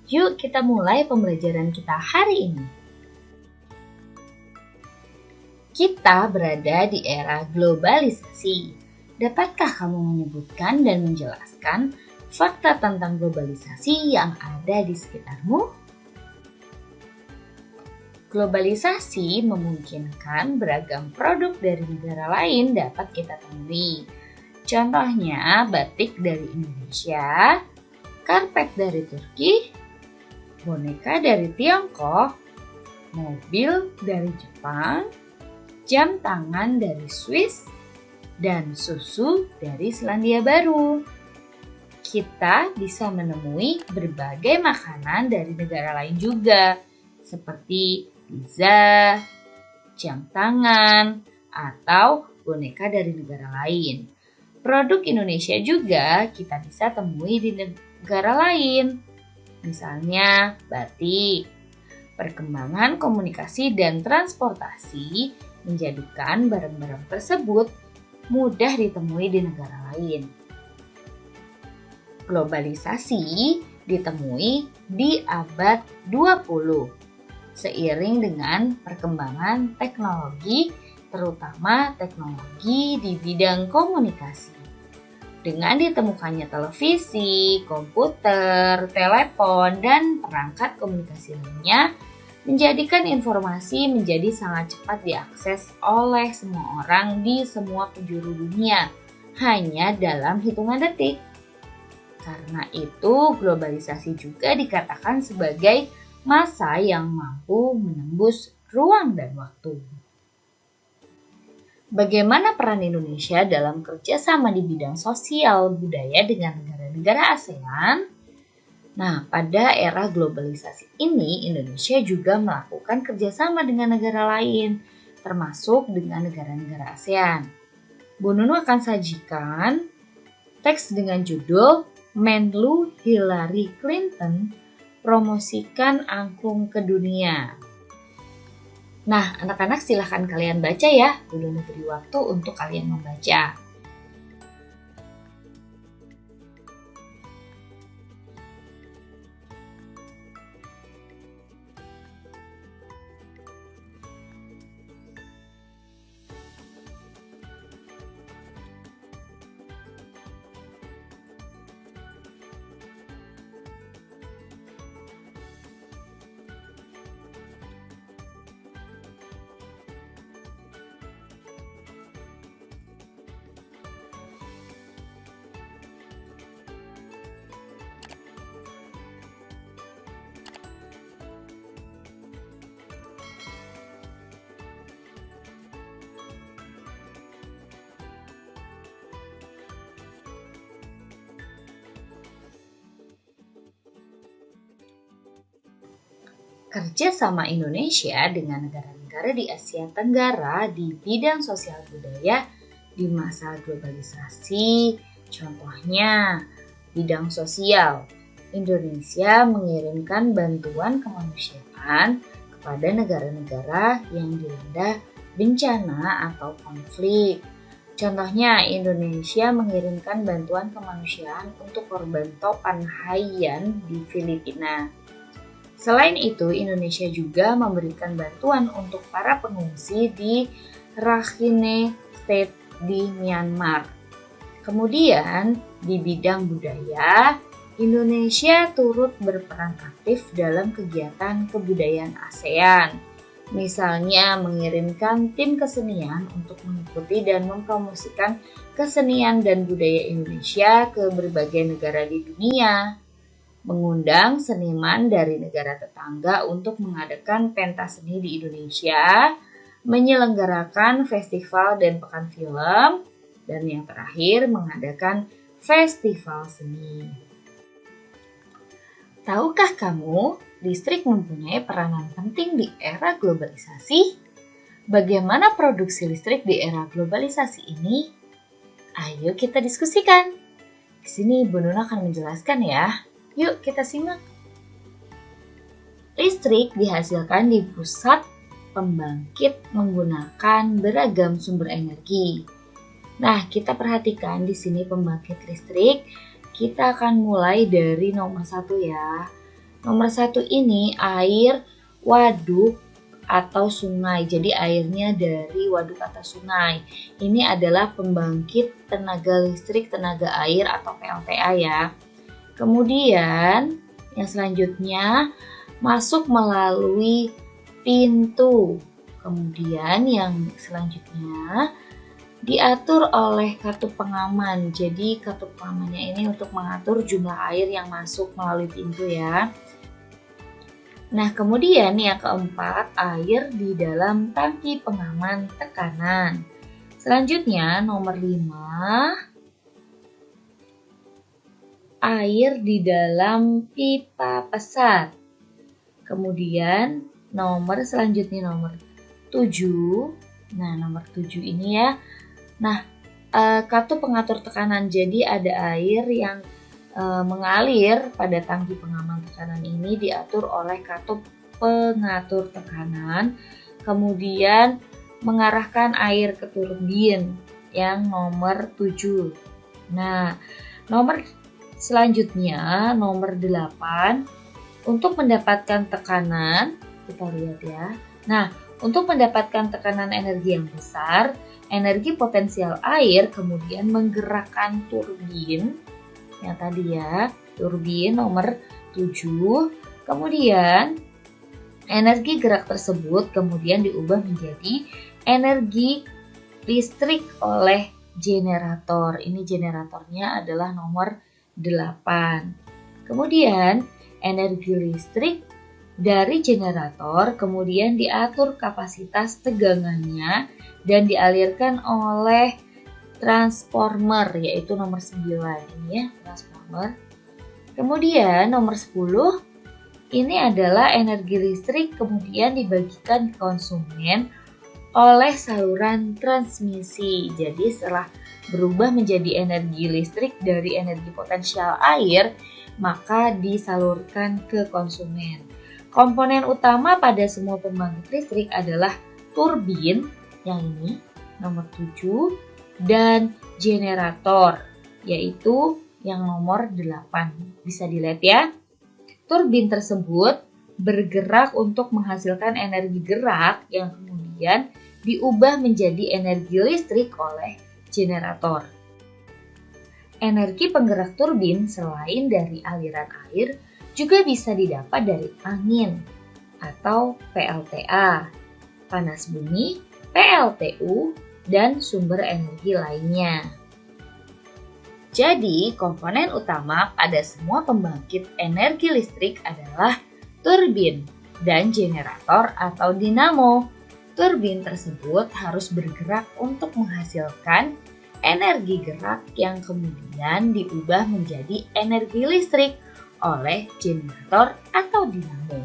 Yuk kita mulai pembelajaran kita hari ini. Kita berada di era globalisasi. Dapatkah kamu menyebutkan dan menjelaskan fakta tentang globalisasi yang ada di sekitarmu? Globalisasi memungkinkan beragam produk dari negara lain dapat kita temui. Contohnya batik dari Indonesia, karpet dari Turki, boneka dari Tiongkok, mobil dari Jepang, jam tangan dari Swiss, dan susu dari Selandia Baru. Kita bisa menemui berbagai makanan dari negara lain juga, seperti pizza, jam tangan, atau boneka dari negara lain. Produk Indonesia juga kita bisa temui di negara lain, misalnya batik. Perkembangan komunikasi dan transportasi menjadikan barang-barang tersebut mudah ditemui di negara lain. Globalisasi ditemui di abad 20, seiring dengan perkembangan teknologi, terutama teknologi di bidang komunikasi. Dengan ditemukannya televisi, komputer, telepon, dan perangkat komunikasi lainnya, menjadikan informasi menjadi sangat cepat diakses oleh semua orang di semua penjuru dunia, hanya dalam hitungan detik. Karena itu, globalisasi juga dikatakan sebagai masa yang mampu menembus ruang dan waktu. Bagaimana peran Indonesia dalam kerjasama di bidang sosial budaya dengan negara-negara ASEAN? Nah, pada era globalisasi ini, Indonesia juga melakukan kerjasama dengan negara lain, termasuk dengan negara-negara ASEAN. Bu Nunu akan sajikan teks dengan judul Menlu Hillary Clinton promosikan angklung ke dunia. Nah, anak-anak silahkan kalian baca ya. Bu Nunu beri waktu untuk kalian membaca. Kerjasama Indonesia dengan negara-negara di Asia Tenggara di bidang sosial budaya di masa globalisasi. Contohnya, bidang sosial. Indonesia mengirimkan bantuan kemanusiaan kepada negara-negara yang dilanda bencana atau konflik. Contohnya, Indonesia mengirimkan bantuan kemanusiaan untuk korban topan Haiyan di Filipina. Selain itu, Indonesia juga memberikan bantuan untuk para pengungsi di Rakhine State di Myanmar. Kemudian, di bidang budaya, Indonesia turut berperan aktif dalam kegiatan kebudayaan ASEAN. Misalnya, mengirimkan tim kesenian untuk mengikuti dan mempromosikan kesenian dan budaya Indonesia ke berbagai negara di dunia. Mengundang seniman dari negara tetangga untuk mengadakan pentas seni di Indonesia, menyelenggarakan festival dan pekan film, dan yang terakhir mengadakan festival seni. Tahukah kamu, listrik mempunyai peranan penting di era globalisasi? Bagaimana produksi listrik di era globalisasi ini? Ayo kita diskusikan. Di sini Bu Nuna akan menjelaskan ya. Yuk kita simak. Listrik dihasilkan di pusat pembangkit menggunakan beragam sumber energi. Nah, kita perhatikan di sini pembangkit listrik. Kita akan mulai dari nomor 1 ya. Nomor 1 ini air waduk atau sungai. Jadi airnya dari waduk atau sungai. Ini adalah pembangkit tenaga listrik tenaga air atau PLTA ya. Kemudian yang selanjutnya masuk melalui pintu. Kemudian yang selanjutnya diatur oleh kartu pengaman. Jadi kartu pengamannya ini untuk mengatur jumlah air yang masuk melalui pintu ya. Nah, kemudian yang keempat, air di dalam tangki pengaman tekanan. Selanjutnya, nomor 5, air di dalam pipa pesat. Kemudian, selanjutnya nomor 7. Nah, nomor 7 ini ya. Nah, kartu pengatur tekanan. Jadi ada air yang mengalir pada tangki pengaman tekanan ini diatur oleh kartu pengatur tekanan, kemudian mengarahkan air ke turbin yang nomor 7. Nah, selanjutnya nomor 8 untuk mendapatkan tekanan, kita lihat ya. Nah, untuk mendapatkan tekanan energi yang besar, energi potensial air kemudian menggerakkan turbin yang tadi ya, turbin nomor 7. Kemudian energi gerak tersebut kemudian diubah menjadi energi listrik oleh generator. Ini generatornya adalah nomor 8. Kemudian energi listrik dari generator kemudian diatur kapasitas tegangannya dan dialirkan oleh transformer, yaitu nomor 9 ini ya, transformer. Kemudian nomor 10 ini adalah energi listrik kemudian dibagikan ke konsumen oleh saluran transmisi. Jadi setelah berubah menjadi energi listrik dari energi potensial air, maka disalurkan ke konsumen. Komponen utama pada semua pembangkit listrik adalah turbin yang ini nomor 7 dan generator, yaitu yang nomor 8. Bisa dilihat ya. Turbin tersebut bergerak untuk menghasilkan energi gerak yang kemudian diubah menjadi energi listrik oleh generator. Energi penggerak turbin selain dari aliran air juga bisa didapat dari angin atau PLTA, panas bumi, PLTU, dan sumber energi lainnya. Jadi, komponen utama pada semua pembangkit energi listrik adalah turbin dan generator atau dinamo. Turbin tersebut harus bergerak untuk menghasilkan energi gerak yang kemudian diubah menjadi energi listrik oleh generator atau dinamo.